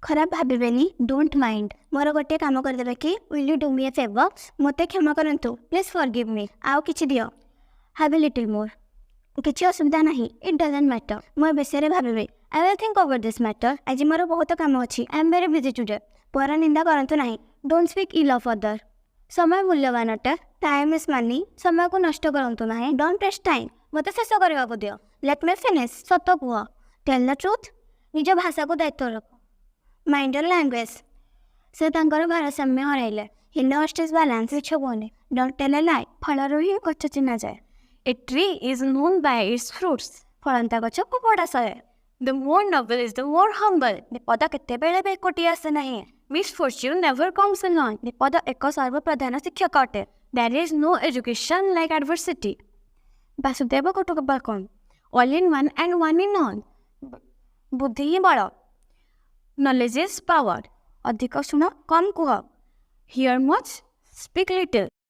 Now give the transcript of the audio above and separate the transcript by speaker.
Speaker 1: खराब भावेनि don't mind मोर गोटे काम करदेबे कि will you do me A favour मते क्षमा करंतु प्लीज फॉरगिव मी आउ किछि दियो हैव ए लिटिल मोर किछि असुविधा नहीं इट डजंट मैटर मोर विषय भावे I will think over this matter आज मोर बहुत काम अच्छी I am very busy today पर निंदा करंतु नहीं don't speak ill of other समय मूल्यवान अटे टाइम इज मनी समय को नष्ट करंतु नहीं डोंट वेस्ट टाइम मते शेष करबा को दियो लेट मी फिनिश सत कुह टेल द ट्रुथ निज भाषा को दायित्व रख माइंड योर लैंग्वेज से तांकर भारसाम्य हराइले he lost his balance which होबोनी डोंट टेल ए लाई फलर ही गछ चिन्हा जाए
Speaker 2: A tree is known by its fruits.
Speaker 1: फलंता गछ को बड़ा सहे
Speaker 2: The more noble is the more humble.
Speaker 1: विपद केते बेले बे कोटी आसे नहीं
Speaker 2: Misfortune never comes alone.
Speaker 1: विपद एक सर्वप्रधान शिक्षक अटे
Speaker 2: There is no education like adversity.
Speaker 1: Vasudev कुटुंबकम
Speaker 2: All in one and one in all.
Speaker 1: बुद्धि ही बड़
Speaker 2: Knowledge is power.
Speaker 1: अधिक सुन कम कुह
Speaker 2: Hear much, speak little.